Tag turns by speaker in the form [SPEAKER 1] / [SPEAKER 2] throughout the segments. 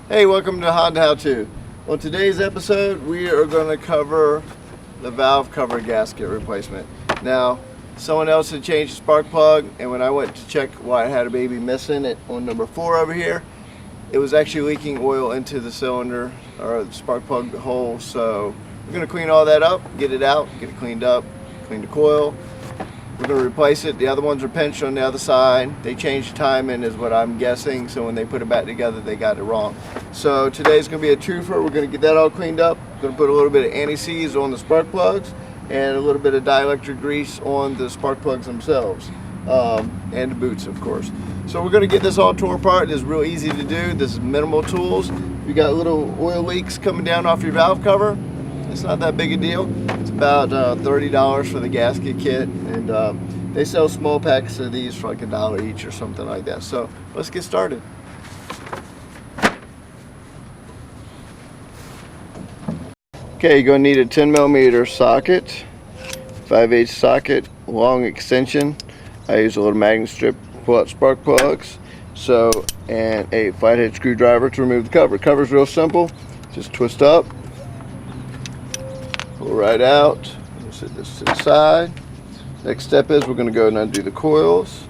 [SPEAKER 1] Hey, welcome to Honda How To. On today's episode, we are going to cover the valve cover gasket replacement. Now, someone else had changed the spark plug, and when I went to check why I had a baby missing it on number 4 over here, it was actually leaking oil into the cylinder or the spark plug hole. So we're going to clean all that up, get it out, get it cleaned up, clean the coil. We're going to replace it. The other ones are pinched on the other side. They changed the timing is what I'm guessing, so when they put it back together they got it wrong. So today's going to be a twofer. We're going to get that all cleaned up. We're going to put a little bit of anti-seize on the spark plugs and a little bit of dielectric grease on the spark plugs themselves, and the boots, of course. So we're going to get this all tore apart. It's real easy to do. This is minimal tools. If you got little oil leaks coming down off your valve cover, it's not that big a deal. It's about $30 for the gasket kit, and they sell small packs of these for like $1 each or something like that. So let's get started. Okay, you're going to need a 10mm socket, 5/8 socket, long extension. I use a little magnet strip to pull out spark plugs. So, and a flathead screwdriver to remove the cover. The cover's real simple. Just twist up, pull right out. We'll set this to the side. Next step is we're going to go and undo the coils.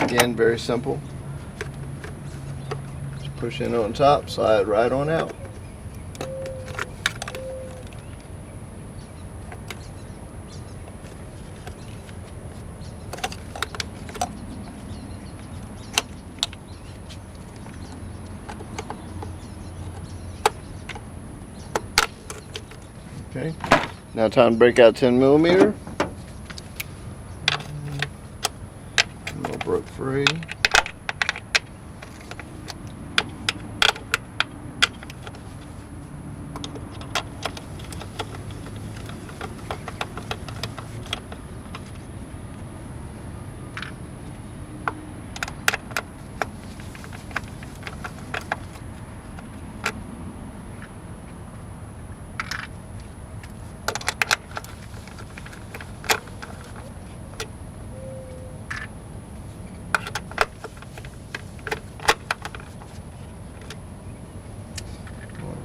[SPEAKER 1] Again, very simple. Just push in on top, slide right on out. Okay, now time to break out 10mm. All broke free.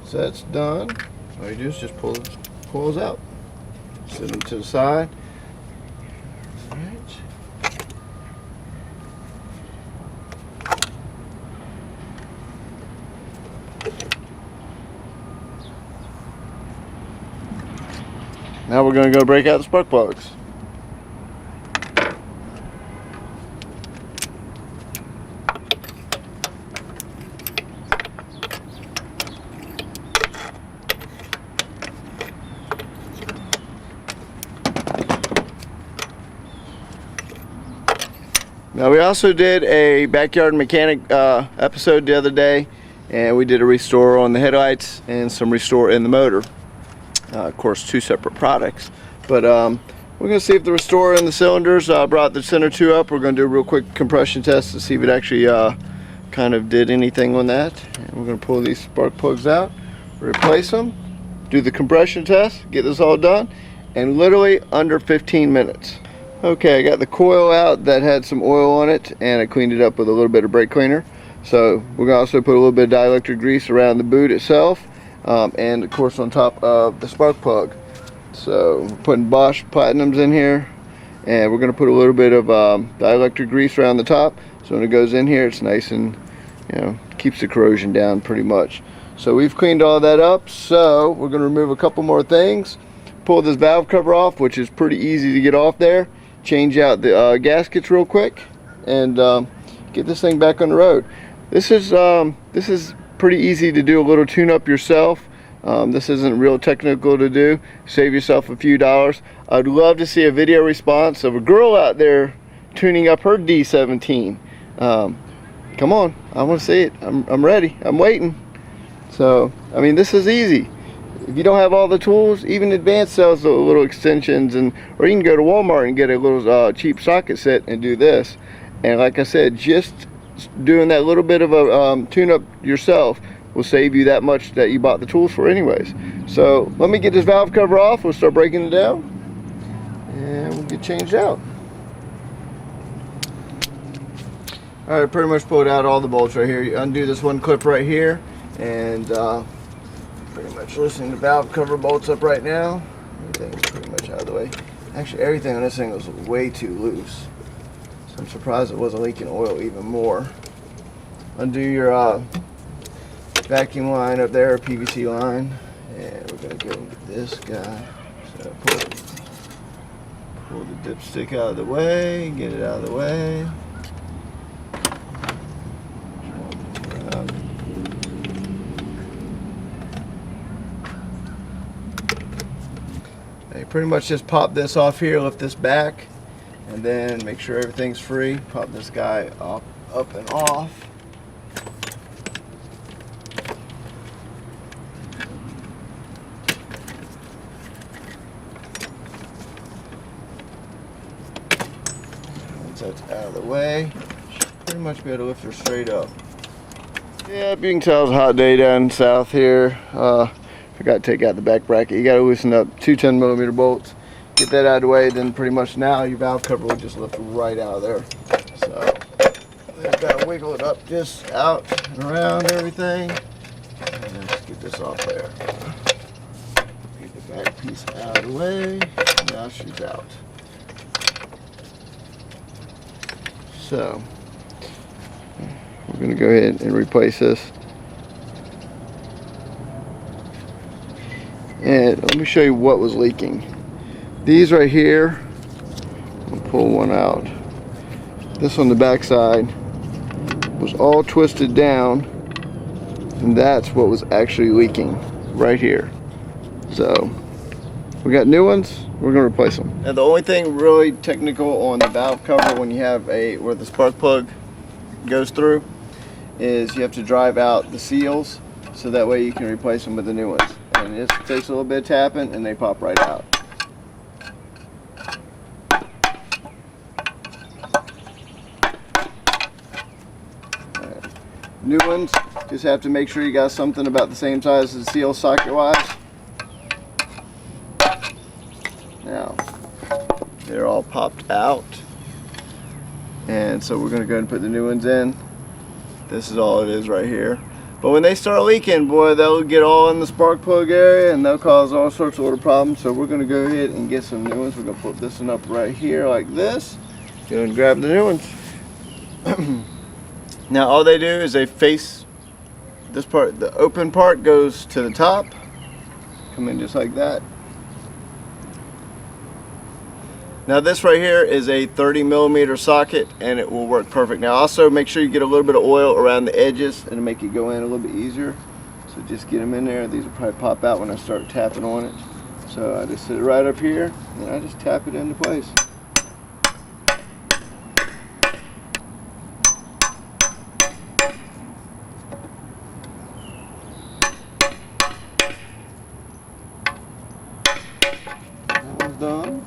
[SPEAKER 1] So that's done. All you do is just pull the coils out. Set them to the side. All right. Now we're going to go break out the spark plugs. Now we also did a backyard mechanic episode the other day, and we did a restore on the headlights and some restore in the motor. Of course, 2 separate products, but we're going to see if the restore in the cylinders brought the center 2 up. We're going to do a real quick compression test to see if it actually kind of did anything on that. And we're going to pull these spark plugs out, replace them, do the compression test, get this all done, and literally under 15 minutes. Okay, I got the coil out that had some oil on it, and I cleaned it up with a little bit of brake cleaner. So we're going to also put a little bit of dielectric grease around the boot itself, and of course on top of the spark plug. So we're putting Bosch Platinums in here, and we're going to put a little bit of dielectric grease around the top, so when it goes in here it's nice and, you know, keeps the corrosion down pretty much. So we've cleaned all that up, so we're going to remove a couple more things. Pull this valve cover off, which is pretty easy to get off there. Change out the gaskets real quick, and get this thing back on the road. This is pretty easy to do, a little tune up yourself. This isn't real technical to do. Save yourself a few dollars. I'd love to see a video response of a girl out there tuning up her D17. Come on, I want to see it. I'm ready. I'm waiting. So I mean, this is easy. If you don't have all the tools, even Advanced sells the little extensions, or you can go to Walmart and get a little cheap socket set and do this. And like I said, just doing that little bit of a tune-up yourself will save you that much that you bought the tools for anyways. So let me get this valve cover off. We'll start breaking it down, and we'll get changed out. All right, pretty much pulled out all the bolts right here. You undo this one clip right here, and pretty much loosening the valve cover bolts up right now. Everything's pretty much out of the way. Actually, everything on this thing was way too loose, so I'm surprised it wasn't leaking oil even more. Undo your vacuum line up there, PVC line, and we're going to go with this guy. So pull the dipstick out of the way, get it out of the way. You pretty much just pop this off here, lift this back, and then make sure everything's free. Pop this guy up and off. Once that's out of the way, should pretty much be able to lift her straight up. Yeah, you can tell it's a hot day down south here. Forgot to take out the back bracket. You got to loosen up two 10mm bolts. Get that out of the way, then pretty much now your valve cover will just lift right out of there. So just got to wiggle it up just out and around everything. And then just get this off there. Get the back piece out of the way. Now she's out. So we're going to go ahead and replace this. And let me show you what was leaking. These right here, I'll pull one out. This on the back side was all twisted down, and that's what was actually leaking right here. So we got new ones, we're gonna replace them. Now the only thing really technical on the valve cover when you have where the spark plug goes through is you have to drive out the seals so that way you can replace them with the new ones. And it just takes a little bit of tapping and they pop right out. Right. New ones, just have to make sure you got something about the same size as the seal socket wise. Now, they're all popped out. And so we're going to go ahead and put the new ones in. This is all it is right here. But when they start leaking, boy, they'll get all in the spark plug area and they'll cause all sorts of little problems. So we're going to go ahead and get some new ones. We're going to put this one up right here like this. Go and grab the new ones. Now all they do is they face this part. The open part goes to the top. Come in just like that. Now this right here is a 30mm socket and it will work perfect. Now also make sure you get a little bit of oil around the edges and make it go in a little bit easier. So just get them in there. These will probably pop out when I start tapping on it. So I just sit it right up here and I just tap it into place. That one's done.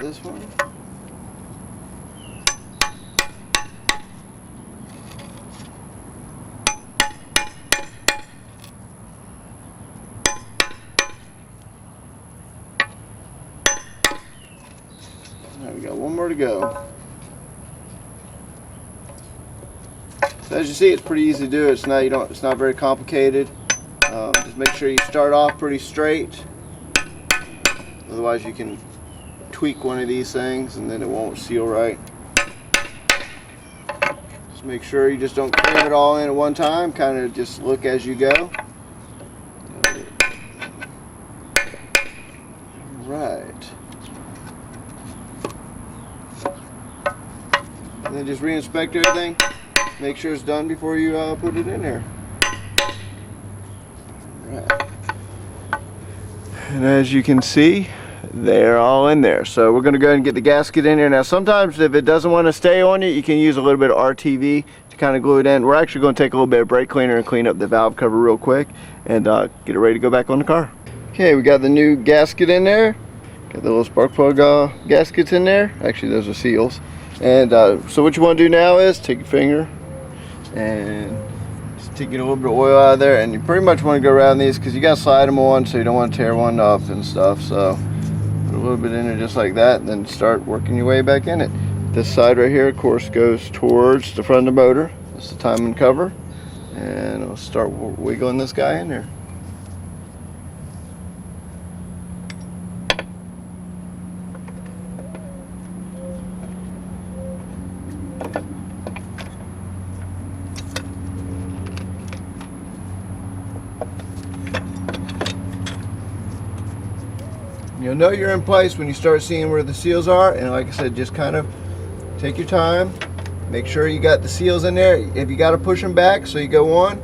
[SPEAKER 1] This one. Now we got one more to go. So as you see, it's pretty easy to do. It's not very complicated. Just make sure you start off pretty straight. Otherwise, you can tweak one of these things and then it won't seal right. Just make sure you just don't cram it all in at one time. Kind of just look as you go. Right. And then just re-inspect everything. Make sure it's done before you put it in there. Right. And as you can see, they're all in there. So we're going to go ahead and get the gasket in here. Now sometimes if it doesn't want to stay on you can use a little bit of RTV to kind of glue it in. We're actually going to take a little bit of brake cleaner and clean up the valve cover real quick and get it ready to go back on the car. Okay, we got the new gasket in there. Got the little spark plug gaskets in there. Actually those are seals. And so what you want to do now is take your finger and just take a little bit of oil out of there, and you pretty much want to go around these because you got to slide them on so you don't want to tear one up and stuff. So put a little bit in there just like that and then start working your way back in it. This side right here of course goes towards the front of the motor. That's the timing cover. And I'll start wiggling this guy in there. You'll know you're in place when you start seeing where the seals are, and like I said, just kind of take your time, make sure you got the seals in there. If you got to push them back so you go on,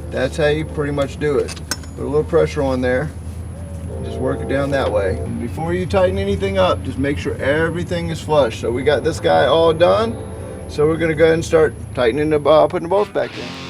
[SPEAKER 1] that's how you pretty much do it. Put a little pressure on there, and just work it down that way. And before you tighten anything up, just make sure everything is flush. So we got this guy all done, so we're going to go ahead and start tightening the putting the bolts back in.